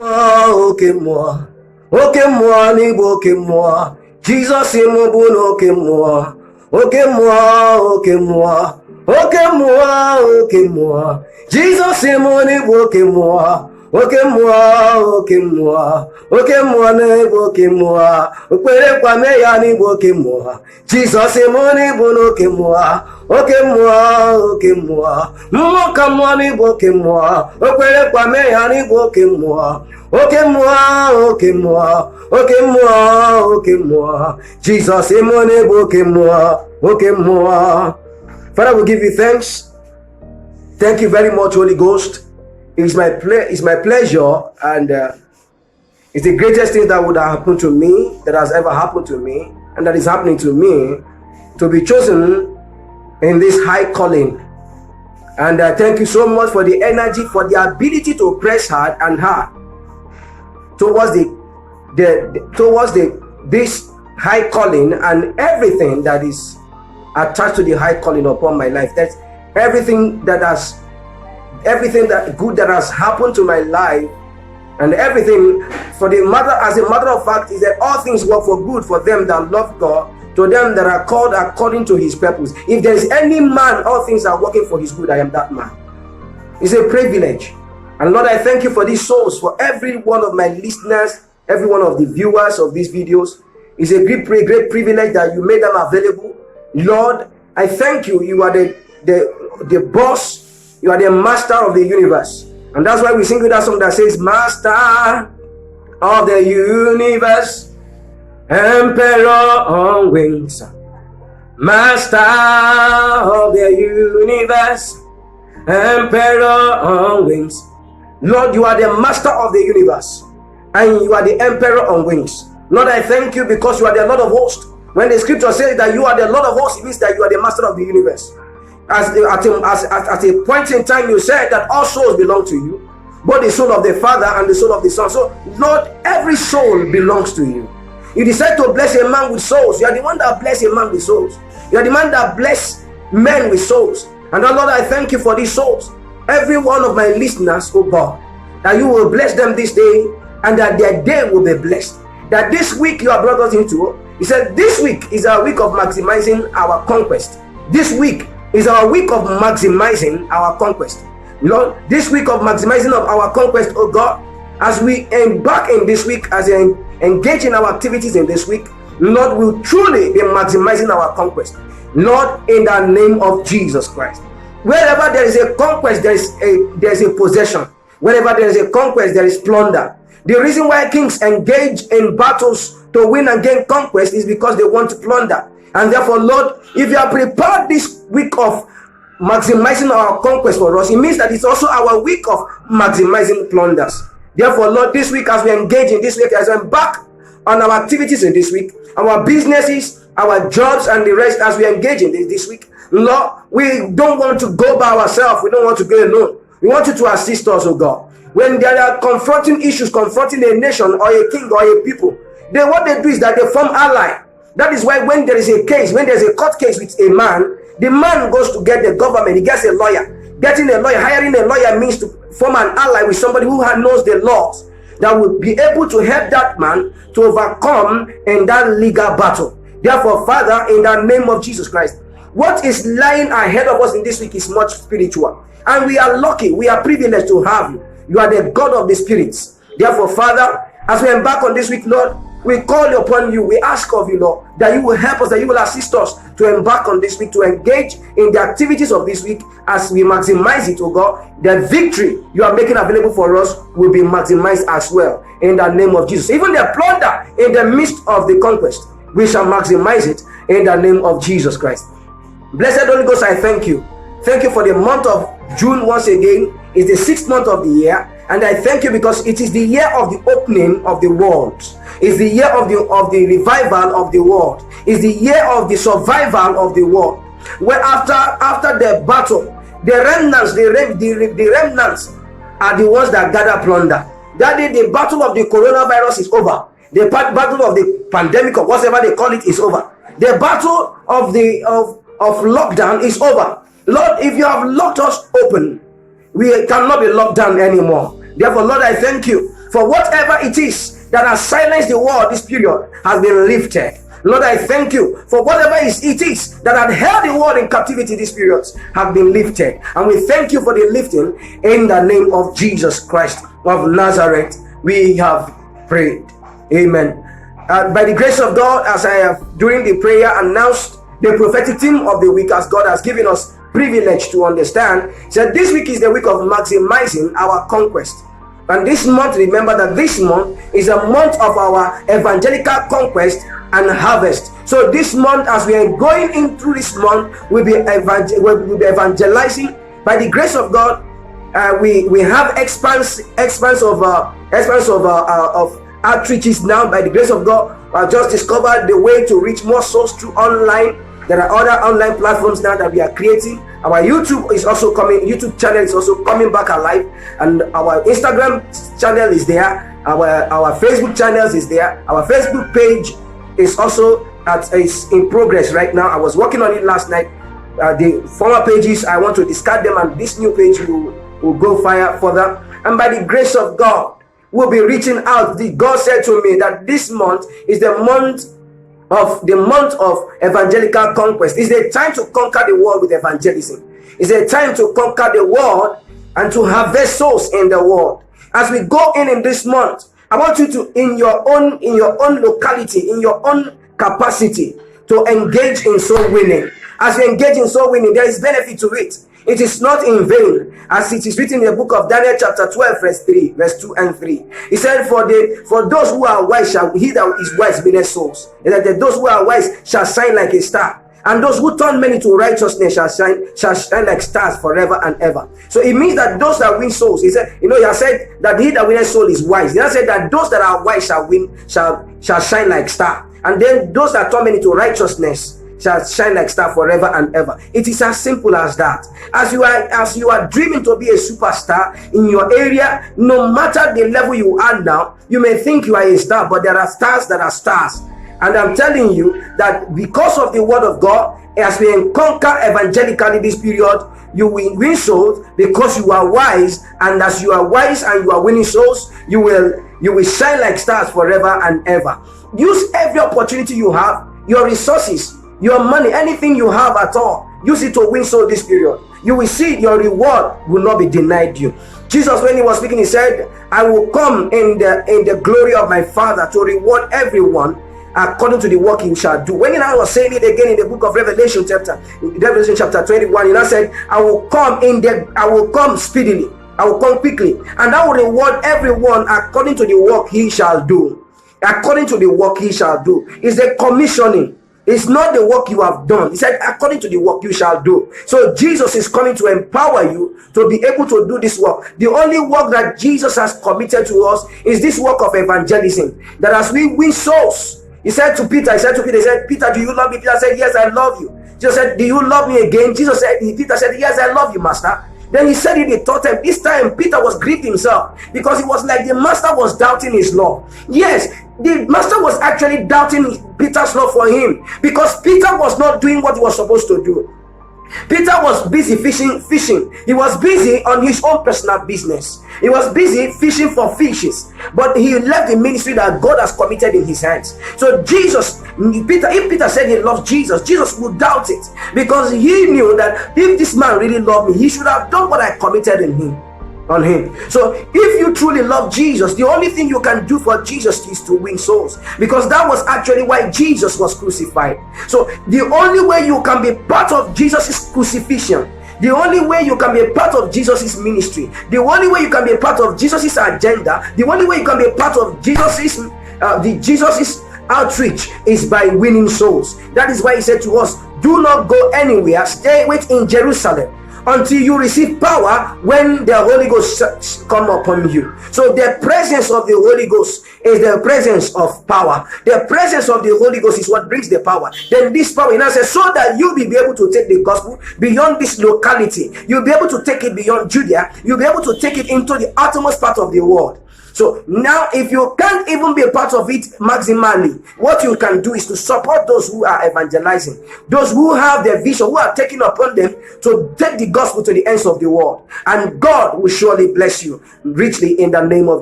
oke mmụọ n'igbo oke mmụọ Jizọs mụ bụ n'oke mmụọ oke mmụọ oke mmụọ oke mmụọ oke mmụọ Jizọs mụ n'igbo oke mmụọ oke mmụọ oke mmụọ oke mmụọ n'igbo oke mmụọ okpere kwame ya n'igbo oke mmụọ Jizọs mụ n'igbo n'oke mmụọ oke mmụọ oke mmụọ mmụọ ka mmụọ n'igbo oke mmụọ okpere kwame ya n'igbo oke mmụọ oke mmụọ oke mmụọ oke mmụọ oke mmụọ Jizọs mụ n'igbo oke mmụọ oke mmụọ. Father, we give you thanks. Thank you very much, Holy Ghost. It's my pleasure, and it's the greatest thing that would have happened to me, that has ever happened to me, and that is happening to me, to be chosen in this high calling. And thank you so much for the energy, for the ability to press hard and hard towards this high calling and everything that is attached to the high calling upon my life. That's everything that good that has happened to my life, and everything as a matter of fact is that all things work for good for them that love God, to them that are called according to his purpose. If there is any man, all things are working for his good. I am that man. It's a privilege. And Lord, I thank you for these souls, for every one of my listeners, every one of the viewers of these videos. It's a great privilege that you made them available. Lord, I thank you. You are the boss. You are the master of the universe. And that's why we sing with that song that says, Master of the universe, Emperor on wings. Master of the universe, Emperor on wings. Lord, you are the master of the universe, and you are the emperor on wings. Lord, I thank you because you are the Lord of hosts. When the scripture says that you are the Lord of hosts, it means that you are the master of the universe. At a point in time, you said that all souls belong to you, both the soul of the Father and the soul of the Son. So, Lord, every soul belongs to you. You decide to bless a man with souls. You are the one that bless a man with souls. You are the man that bless men with souls. And Lord, I thank you for these souls. Every one of my listeners, oh God, that you will bless them this day, and that their day will be blessed. That this week you have brought us into, he said, this week is our week of maximizing our conquest. This week is our week of maximizing our conquest. Lord, this week of maximizing of our conquest, oh God, as we embark in this week, as we engage in our activities in this week, Lord, will truly be maximizing our conquest. Lord, in the name of Jesus Christ. Wherever there is a conquest, there is a possession. Wherever there is a conquest, there is plunder. The reason why kings engage in battles to win and gain conquest is because they want to plunder. And therefore, Lord, if you have prepared this week of maximizing our conquest for us, it means that it's also our week of maximizing plunders. Therefore, Lord, this week as we engage in this week, as we embark on our activities in this week, our businesses, our jobs, and the rest, as we engage in this week, Lord, we don't want to go by ourselves. We don't want to go alone. We want you to assist us, oh God. When there are confronting issues, confronting a nation or a king or a people, then what they do is that they form ally. That is why when there is a case, when there's a court case with a man, the man goes to get the government, he gets a lawyer. Getting a lawyer, hiring a lawyer means to form an ally with somebody who knows the laws, that will be able to help that man to overcome in that legal battle. Therefore, Father, in the name of Jesus Christ, what is lying ahead of us in this week is much spiritual. And we are lucky, we are privileged to have you. You are the God of the spirits. Therefore, Father, as we embark on this week, Lord, we call upon you. We ask of you, Lord, that you will help us, that you will assist us to embark on this week, to engage in the activities of this week as we maximize it, oh God. The victory you are making available for us will be maximized as well in the name of Jesus. Even the plunder in the midst of the conquest, we shall maximize it in the name of Jesus Christ. Blessed Holy Ghost, I thank you. Thank you for the month of June once again. It's the 6th month of the year, and I thank you because it is the year of the opening of the world. It's the year of the revival of the world. It's the year of the survival of the world. Where after the battle, the remnants are the ones that gather plunder. That day, the battle of the coronavirus is over. The battle of the pandemic, or whatever they call it, is over. The battle of lockdown is over. Lord, if you have locked us open, we cannot be locked down anymore. Therefore, Lord, I thank you for whatever it is that has silenced the world this period has been lifted. Lord, I thank you for whatever it is that had held the world in captivity these periods have been lifted. And we thank you for the lifting in the name of Jesus Christ of Nazareth. We have prayed. Amen. By the grace of God, as I have during the prayer announced the prophetic theme of the week, as God has given us privilege to understand, said this week is the week of maximizing our conquest. And this month, remember that this month is a month of our evangelical conquest and harvest. So this month, as we are going in through this month, we'll be evangelizing. By the grace of God, we have expanse of outreaches now. By the grace of God, I just discovered the way to reach more souls through online. There are other online platforms now that we are creating. Our YouTube channel is also coming back alive, and our Instagram channel is there. Our Facebook channels is there. Our Facebook page is also is in progress right now. I was working on it last night. The former pages, I want to discard them, and this new page will go further. And by the grace of God, we'll be reaching out. God said to me that this month is the month of evangelical conquest. It's a time to conquer the world with evangelism. It's a time to conquer the world and to harvest souls in the world. As we go in this month, I want you to, in your own locality, in your own capacity, to engage in soul winning. As you engage in soul winning, there is benefit to it. It is not in vain, as it is written in the book of Daniel chapter 12 verse 2 and 3. He said, for those who are wise shall he that is wise be their souls. And that those who are wise shall shine like a star. And those who turn many to righteousness shall shine like stars forever and ever. So it means that those that win souls, he said, he has said that he that winneth soul is wise. He has said that those that are wise shall shine like star. And then those that turn many to righteousness shall shine like star forever and ever. It is as simple as that. As you are dreaming to be a superstar in your area, no matter the level you are now, you may think you are a star, but there are stars that are stars. And I'm telling you that because of the word of God, as we conquer evangelically this period, you will win souls because you are wise. And as you are wise and you are winning souls, you will shine like stars forever and ever. Use every opportunity you have, your resources, your money, anything you have at all, use it to win soul this period. You will see your reward will not be denied you. Jesus, when he was speaking, he said, I will come in the glory of my Father to reward everyone according to the work he shall do. When I was saying it again in the book of Revelation chapter 21, he now said, I will come speedily, I will come quickly, and I will reward everyone according to the work he shall do. According to the work he shall do. It's a commissioning. It's not the work you have done. He said, according to the work you shall do. So Jesus is coming to empower you to be able to do this work. The only work that Jesus has committed to us is this work of evangelism. That as we win souls, he said to Peter, Peter, do you love me? Peter said, yes, I love you. Jesus said, do you love me again? Peter said, yes, I love you, Master. Then he said it the third time. This time Peter was grieved himself because it was like the master was doubting his love. Yes, the master was actually doubting Peter's love for him because Peter was not doing what he was supposed to do. Peter was busy fishing. He was busy on his own personal business. He was busy fishing for fishes. But he left the ministry that God has committed in his hands. So if Peter said he loves Jesus, Jesus would doubt it. Because he knew that if this man really loved me, he should have done what I committed on him. So if you truly love Jesus, the only thing you can do for Jesus is to win souls, because that was actually why Jesus was crucified. So the only way you can be part of Jesus' crucifixion, the only way you can be a part of Jesus' ministry, the only way you can be a part of Jesus' agenda, the only way you can be a part of Jesus' outreach is by winning souls. That is why he said to us, do not go anywhere, wait in Jerusalem until you receive power when the Holy Ghost come upon you. So the presence of the Holy Ghost is the presence of power. The presence of the Holy Ghost is what brings the power. Then this power, says, so that you'll be able to take the gospel beyond this locality. You'll be able to take it beyond Judea. You'll be able to take it into the uttermost part of the world. So now, if you can't even be a part of it maximally, what you can do is to support those who are evangelizing, those who have their vision, who are taking upon them to take the gospel to the ends of the world. And God will surely bless you richly in the name of